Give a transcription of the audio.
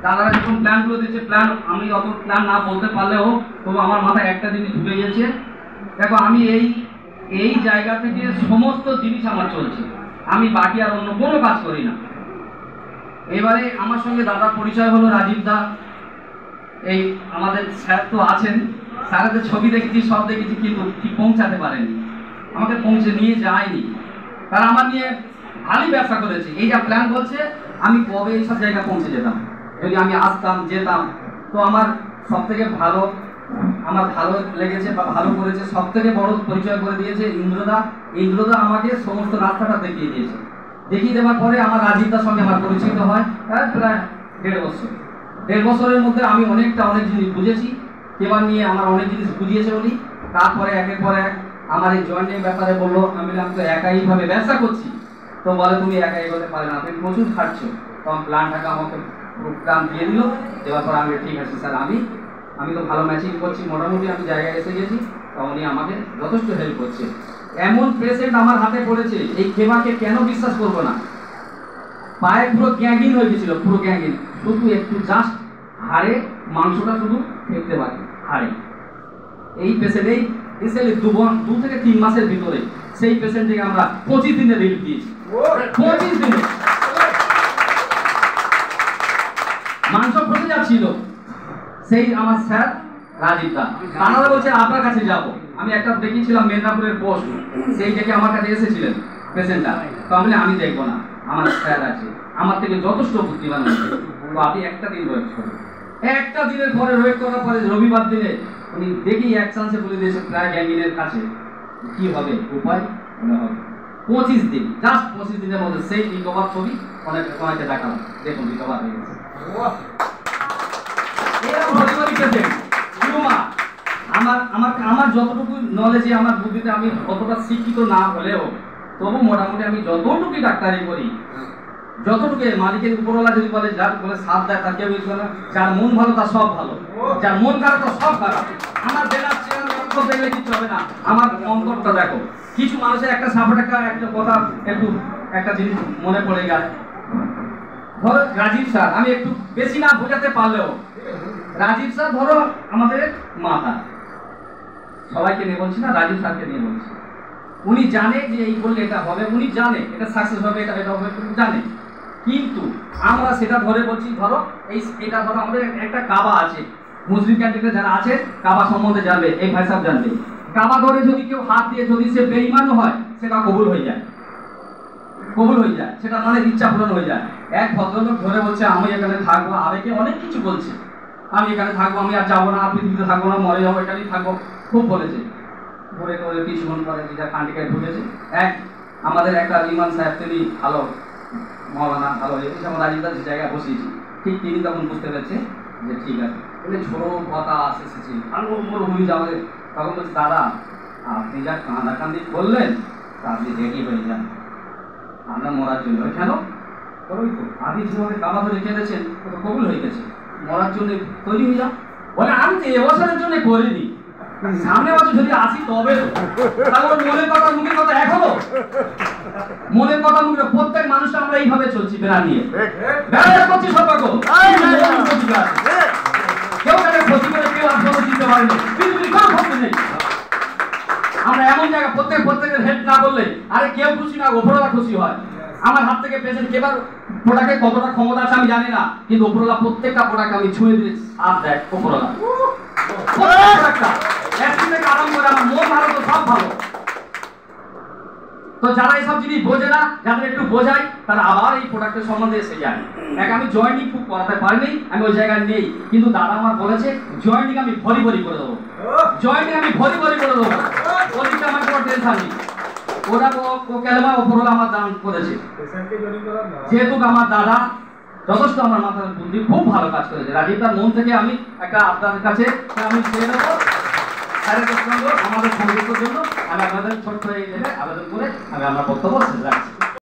দাদারা যখন প্ল্যানগুলো দিচ্ছে, প্ল্যান আমি অত প্ল্যান না বলতে পারলেও তবু আমার মাথায় একটা জিনিস ঢুকে গিয়েছে। দেখো, আমি এই জায়গা থেকে সমস্ত জিনিস আমার চলছে, আমি বাকি আর অন্য কোনো কাজ করি না। এবারে আমার সঙ্গে দাদার পরিচয় হলো রাজীব দা। এই আমাদের স্যার তো আছেন, স্যারেদের ছবি দেখেছি, সব দেখেছি, কিন্তু ঠিক পৌঁছাতে পারেনি, আমাকে পৌঁছে নিয়ে যায়নি। তারা আমার নিয়ে ভালোই ব্যবসা করেছে। এই যা প্ল্যান বলছে, আমি কবে এইসব জায়গায় পৌঁছে যেতাম যদি আমি আসতাম যেতাম। তো আমার সব থেকে ভালো লেগেছে বা ভালো করেছে, সব থেকে বড় পরিচয় করে দিয়েছে ইন্দ্রদা। ইন্দ্রদা আমাকে সমস্ত রাস্তাটা দেখিয়ে দিয়েছে। দেখিয়ে দেওয়ার পরে আমার রাজীবদার সঙ্গে আমার পরিচিত হয় প্রায় 1.5 বছর। 1.5 বছরের মধ্যে আমি অনেক জিনিস বুঝেছি, এবার নিয়ে আমার অনেক জিনিস বুঝিয়েছে উনি। তারপরে একের পর এক আমার এই জয়েন্টের ব্যাপারে বললো। আমি বললাম তো একাইভাবে ব্যবসা করছি। তো বলে তুমি একা এগোতে পারে না, তুমি প্রচুর খাটছো। তখন প্ল্যানটাকে আমাকে প্ল্যান দিয়ে দিল। দেওয়ার পর আমি ঠিক আছে স্যার, আমি তো ভালো ম্যাচিং করছি, মোটামুটি আমি জায়গায় এসে গেছি। তা উনি আমাকে যথেষ্ট হেল্প করছে। এমন পেশেন্ট আমার হাতে পড়েছে, এই খেমাকে কেন বিশ্বাস করবো না। পায়ে পুরো গ্যাঙ্গিন হয়ে গেছিল, পুরো গ্যাঙ্গিন, শুধু একটু জাস্ট হাড়ে মাংসটা শুধু ফেলতে পারে হাড়ে। এই পেশেন্ট এই রিসেন্টলি 2 থেকে 3 মাসের ভিতরে সেই পেশেন্টকে আমরা 25 দিনে রিলিফ দিয়েছি। 25 দিনে মাংস ফসে যাচ্ছিল। সেই আমার স্যার রাজীব দা, তারা বলছে আপনার কাছে যাব। আমি একটা দেখিয়েছিলাম মেদিনীপুরের পোস্ট, সেই থেকে আমার কাছে এসেছিলেন পেশেন্টটা। তো আমি দেখবো না, আমার স্যার আছে, আমার থেকে যথেষ্ট বুদ্ধিমান আছে। তো আপনি একটা দিন ওয়েট করুন। একটা দিনের পরে ওয়েট করার পরে রবিবার দিনে উনি দেখি এক চান্সে বলে দিয়েছে প্রায় গ্যাঙ্গিনের কাছে। কি হবে উপায়? মনে হবে 25 দিন, জাস্ট 25 দিনের মধ্যে সেই রিকভার ছবি অনেকে দেখালাম, দেখুন রিকভার হয়ে গেছে। আমার যতটুকু নলেজে, আমার বুদ্ধিতে আমি অতটা শিক্ষিত না হলেও তবু মোটামুটি আমি যতটুকু ডাক্তারি করি, যতটুকু মালিকের উপরওয়ালা যদি বলে, যার বলে সাথ দেয় তার কেউ ইউজ করে না। যার মন ভালো তার সব ভালো, যার মন খারাপ তার সব খারাপ। আমার দেখলে কিছু হবে না, আমার অন্তরটা দেখো। কিছু মানুষের একটা একটা কথা একটা জিনিস মনে পড়ে গেল। ধরো রাজীব স্যার, আমি একটু বেশি না বোঝাতে পারলেও রাজীব স্যার ধরো আমাদের মাথা, সবাইকে নিয়ে বলছি না, রাজীব স্যারকে নিয়ে বলছি। উনি জানে যে এই করলে এটা হবে, উনি জানে এটা সাকসেস হবে, এটা হবে, জানে। কিন্তু আমরা সেটা ধরে বলছি, ধরো এটা ধরো আমাদের একটা কাবা আছে, মুসলিম ক্যান্টিনে যারা আছে কাবা সম্বন্ধে জানবে, এই ভাই সাহেব জানবে। কাবা ধরে যদি কেউ হাত দিয়ে যদি সে বেঈমানও হয়, সেটা কবুল হয়ে যায়, সেটা মনের ইচ্ছা পূরণ হয়ে যায়। এক ভদ্রলোক ধরে বলছে আমি এখানে থাকবো, আবেগে অনেক কিছু বলছে, আমি এখানে থাকবো, আমি আর যাবো না, পৃথিবীতে থাকবো না, মরে যাবো, এখানেই থাকবো, খুব বলেছে। ধরে কিছুক্ষণ পরে যেটা কান্ডিকায় ঢুকেছে। আমাদের একটা ইমাম সাহেব, তিনি ভালো মৌলানা, ভালো যেমন রাজীবদার যে জায়গায় বসিয়েছি, ঠিক তিনি তখন বুঝতে পেরেছে যে ঠিক আছে, বলে ছোটো কথা এসেছি, ভালো মরুভূমি যাবে। তখন বলছে দাদা, আপনি যা কান্দাকান্দি করলেন তা আপনি রেডি হয়ে যান আপনার মরার জন্য। কেন? ওই তো আদি যেভাবে কাবা ধরে খেলেছেন, ও তো কবুল হয়ে গেছে, মরার জন্য তৈরি হয়ে যান। বলে আমি তো এবছরের জন্য করিনি, সামনে বছর যদি আসি তবে। তারপর মনের কথা মুখের কথা এক হলো, মনের কথা মুখের। প্রত্যেক মানুষটা আমরা এইভাবে চলছি, বেড়া নিয়ে বেড়া করছি সর্বাঙ্গ। কেউ তাদের ক্ষতি করে কেউ আসলে দিতে পারেনি, পৃথিবীর কোনো ক্ষতি নেই। আমরা এমন জায়গা প্রত্যেকের হেল্প না করলে আরে কেউ খুশি না, ওপরওয়ালা খুশি হয়। আমার হাত থেকে পেশেন্ট কেবার প্রোডাক্টে কতটা ক্ষমতা আছে আমি জানি না, কিন্তু ওপরওয়ালা প্রত্যেকটা প্রোডাক্ট আমি ছুঁয়ে দিয়ে হাত দেয় ওপরওয়ালা। আরাম করে আমার মন ভালো তো সব ভালো। তো যারা এইসব জিনিস বোঝে না, যাদের একটু বোঝাই, তারা আবার এই প্রোডাক্টের সম্বন্ধে এসে যায়। আমি জয়েন্টিং খুব করাতে পারিনি, আমি ওই জায়গায় নেই, কিন্তু দাদা আমার বলেছে জয়েন্টিং আমি ভরি করে দেবো, ওদিকে আমার কোনো টেনশন নেই। ওরা ও কেলমা ওপরওয়ালা আমার দান করেছে, যেহেতু আমার দাদা যথেষ্ট আমার মাথার বুদ্ধি খুব ভালো কাজ করেছে। রাজীবদার মন থেকে আমি একটা আপনাদের কাছে আমি চেয়ে নেবো আমাদের সংযুক্তের জন্য। আমি আপনাদের ছোট্ট এই আবেদন করে আমি আমার বক্তব্য শেষ রাখছি।